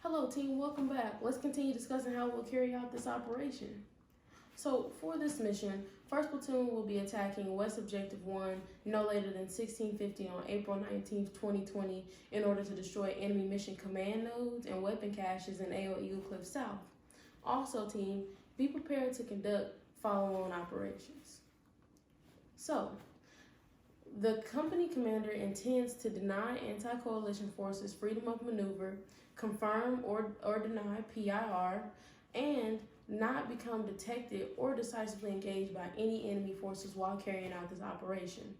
Hello team, welcome back. Let's continue discussing how we'll carry out this operation. So for this mission, 1st Platoon will be attacking West Objective 1 no later than 1650 on April 19th, 2020 in order to destroy enemy mission command nodes and weapon caches in AO Eagle Cliff South. Also team, be prepared to conduct follow-on operations. So, the company commander intends to deny anti-coalition forces freedom of maneuver, confirm or deny PIR, and not become detected or decisively engaged by any enemy forces while carrying out this operation.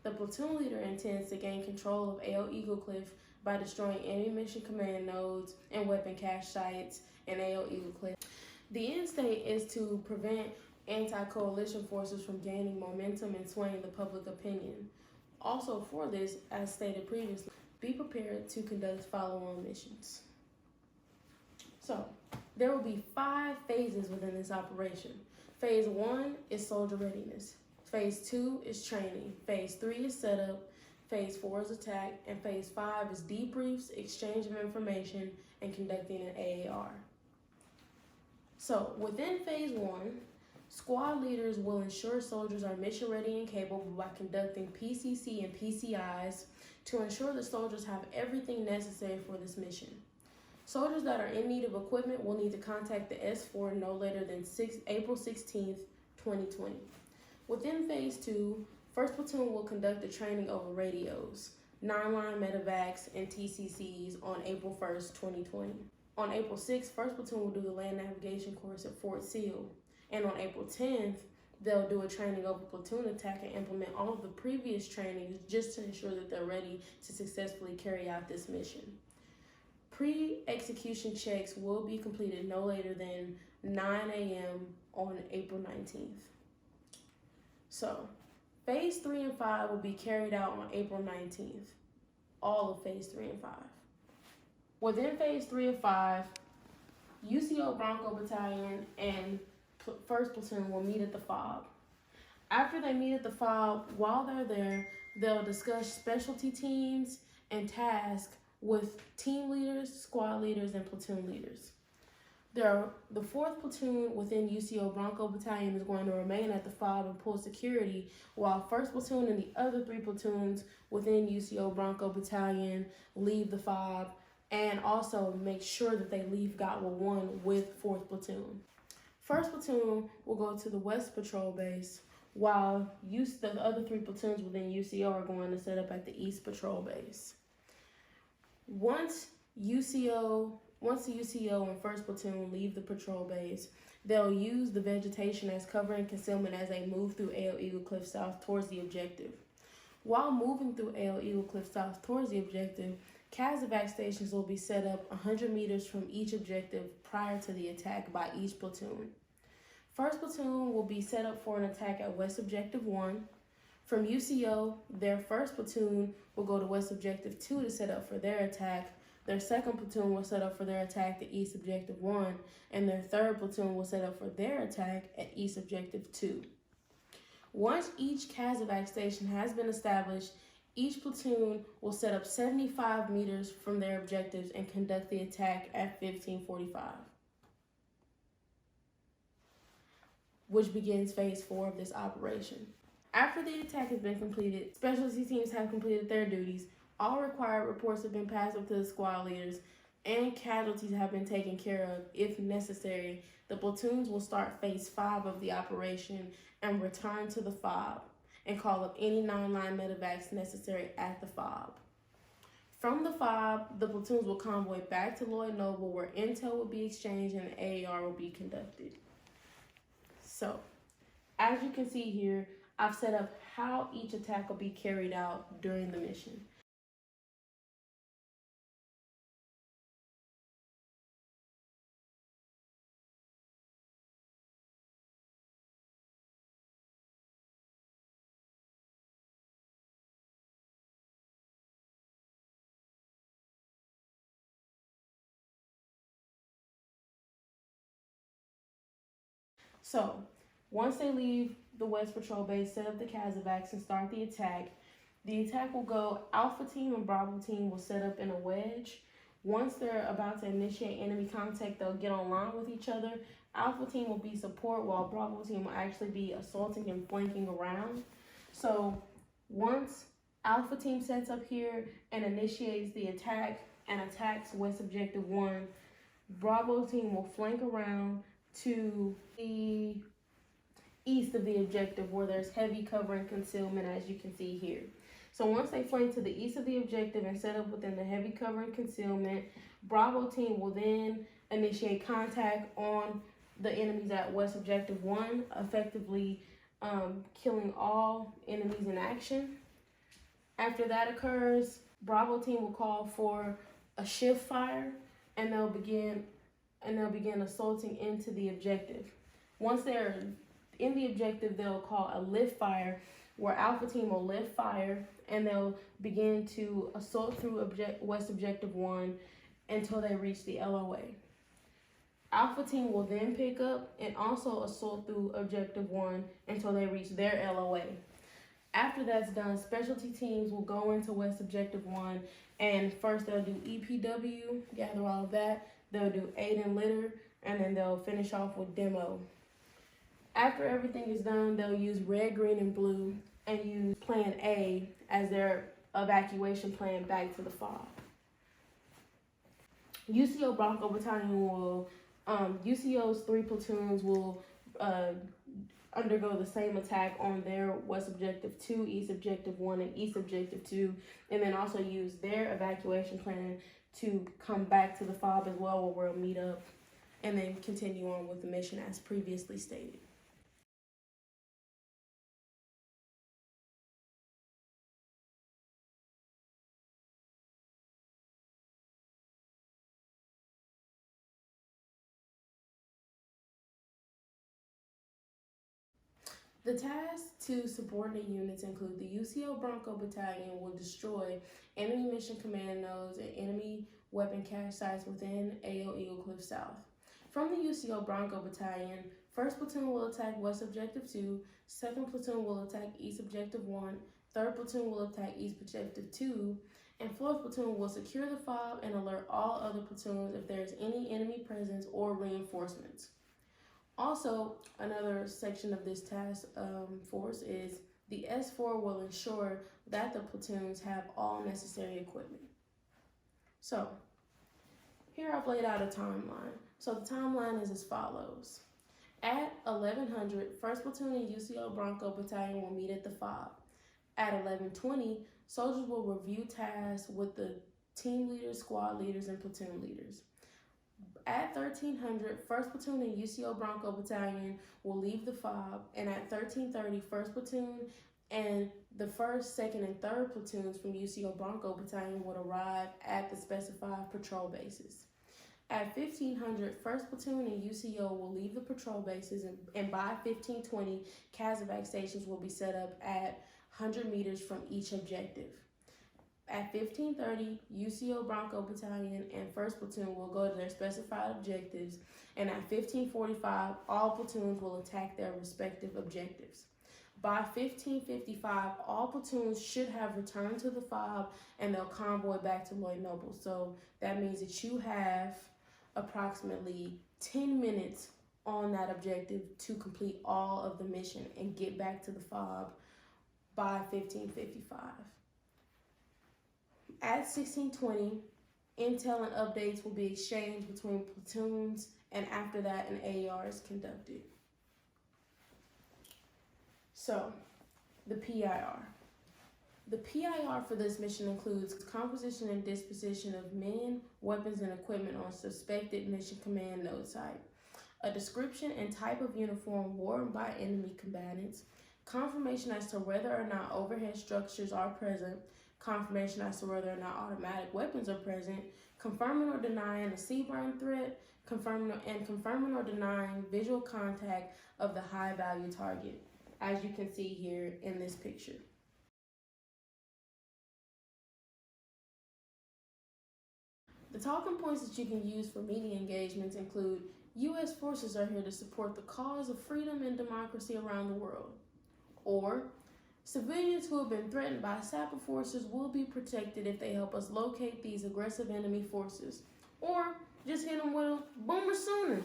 The platoon leader intends to gain control of AO Eagle Cliff by destroying enemy mission command nodes and weapon cache sites in AO Eagle Cliff. The end state is to prevent anti-coalition forces from gaining momentum and swaying the public opinion. Also for this, as stated previously, be prepared to conduct follow-on missions. So, there will be 5 phases within this operation. Phase 1 is soldier readiness. Phase 2 is training. Phase 3 is setup. Phase 4 is attack. And Phase 5 is debriefs, exchange of information, and conducting an AAR. So, within Phase 1, squad leaders will ensure soldiers are mission ready and capable by conducting PCC and PCIs to ensure that soldiers have everything necessary for this mission. Soldiers that are in need of equipment will need to contact the S4 no later than April 16th, 2020. Within Phase 2, 1st Platoon will conduct the training over radios, 9-line medevacs, and TCCs on April 1st, 2020. On April 6th, 1st Platoon will do the land navigation course at Fort Seal. And on April 10th, they'll do a training over platoon attack and implement all of the previous trainings just to ensure that they're ready to successfully carry out this mission. Pre-execution checks will be completed no later than 9 a.m. on April 19th. So, Phase 3 and 5 will be carried out on April 19th. All of Phase 3 and 5. Within Phase 3 and 5, UCO Bronco Battalion and 1st Platoon will meet at the FOB. After they meet at the FOB, while they're there, they'll discuss specialty teams and tasks with team leaders, squad leaders, and platoon leaders. The 4th Platoon within UCO Bronco Battalion is going to remain at the FOB and pull security, while 1st Platoon and the other 3 platoons within UCO Bronco Battalion leave the FOB and also make sure that they leave Gotwa 1 with 4th Platoon. 1st Platoon will go to the West Patrol Base, while the other 3 platoons within UCO are going to set up at the East Patrol Base. Once the UCO and 1st Platoon leave the patrol base, they'll use the vegetation as cover and concealment as they move through AO Eagle Cliff South towards the objective. While moving through AO Eagle Cliff South towards the objective, CASEVAC stations will be set up 100 meters from each objective prior to the attack by each platoon. 1st Platoon will be set up for an attack at West Objective 1. From UCO, their 1st Platoon will go to West Objective 2 to set up for their attack. Their 2nd Platoon will set up for their attack at East Objective 1, and their 3rd Platoon will set up for their attack at East Objective 2. Once each CASEVAC station has been established, each platoon will set up 75 meters from their objectives and conduct the attack at 1545, which begins Phase 4 of this operation. After the attack has been completed, specialty teams have completed their duties, all required reports have been passed up to the squad leaders, and casualties have been taken care of. If necessary, the platoons will start Phase 5 of the operation and return to the FOB and call up any 9-line medevacs necessary at the FOB. From the FOB, the platoons will convoy back to Lloyd Noble where intel will be exchanged and the AAR will be conducted. So, as you can see here, I've set up how each attack will be carried out during the mission. So, once they leave the West Patrol Base, set up the CASEVACs and start the attack will go Alpha Team and Bravo Team will set up in a wedge, Once they're about to initiate enemy contact, they'll get online with each other. Alpha team will be support, while Bravo team will actually be assaulting and flanking around. So once Alpha team sets up here and initiates the attack and attacks West Objective 1, Bravo team will flank around to the east of the objective where there's heavy cover and concealment, as you can see here. So once they flank to the east of the objective and set up within the heavy cover and concealment, Bravo team will then initiate contact on the enemies at West Objective 1, effectively killing all enemies in action. After that occurs, Bravo team will call for a shift fire, and they'll begin assaulting into the objective. Once they're in the objective, they'll call a lift fire, where Alpha team will lift fire, and they'll begin to assault through West Objective 1 until they reach the LOA. Alpha team will then pick up and also assault through Objective 1 until they reach their LOA. After that's done, specialty teams will go into West Objective 1, and first they'll do EPW, gather all of that. They'll do aid and litter, and then they'll finish off with demo. After everything is done, they'll use red, green, and blue and use Plan A as their evacuation plan back to the FOB. UCO Bronco Battalion will, UCO's 3 platoons will undergo the same attack on their West Objective 2, East Objective 1, and East Objective 2, and then also use their evacuation plan to come back to the FOB as well, where we'll meet up and then continue on with the mission as previously stated. The tasks to subordinate units include the UCO Bronco Battalion will destroy enemy mission command nodes and enemy weapon cache sites within AO Eagle Cliff South. From the UCO Bronco Battalion, 1st Platoon will attack West Objective 2, 2nd Platoon will attack East Objective 1, 3rd Platoon will attack East Objective 2, and 4th Platoon will secure the FOB and alert all other platoons if there is any enemy presence or reinforcements. Also, another section of this task force is the S4 will ensure that the platoons have all necessary equipment. So, here I've laid out a timeline. So the timeline is as follows. At 1100, 1st Platoon and UCO Bronco Battalion will meet at the FOB. At 1120, soldiers will review tasks with the team leaders, squad leaders, and platoon leaders. At 1300, 1st Platoon and UCO Bronco Battalion will leave the FOB, and at 1330, 1st Platoon and the 1st, 2nd, and 3rd platoons from UCO Bronco Battalion would arrive at the specified patrol bases. At 1500, 1st Platoon and UCO will leave the patrol bases, and by 1520, CASEVAC stations will be set up at 100 meters from each objective. At 1530, UCO Bronco Battalion and 1st Platoon will go to their specified objectives, and at 1545, all platoons will attack their respective objectives. By 1555, all platoons should have returned to the FOB, and they'll convoy back to Lloyd Noble. So that means that you have approximately 10 minutes on that objective to complete all of the mission and get back to the FOB by 1555. At 1620, intel and updates will be exchanged between platoons, and after that, an AER is conducted. So, the PIR. The PIR for this mission includes composition and disposition of men, weapons, and equipment on suspected mission command node site, a description and type of uniform worn by enemy combatants, confirmation as to whether or not overhead structures are present, confirmation as to whether or not automatic weapons are present, confirming or denying a C-burn threat, confirming or denying visual contact of the high-value target, as you can see here in this picture. The talking points that you can use for media engagements include U.S. forces are here to support the cause of freedom and democracy around the world, or Civilians who have been threatened by SAPA forces will be protected if they help us locate these aggressive enemy forces, or just hit them with a boomer sooner.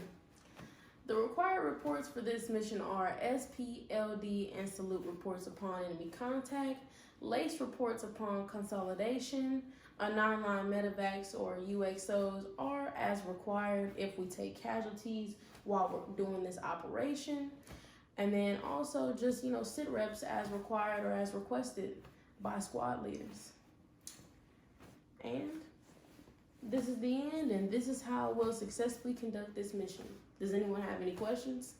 The required reports for this mission are SPLD and salute reports upon enemy contact, LACE reports upon consolidation, a 9-line medevacs or UXOs are as required if we take casualties while we're doing this operation. And then also just, sit reps as required or as requested by squad leaders. And this is the end, and this is how we'll successfully conduct this mission. Does anyone have any questions?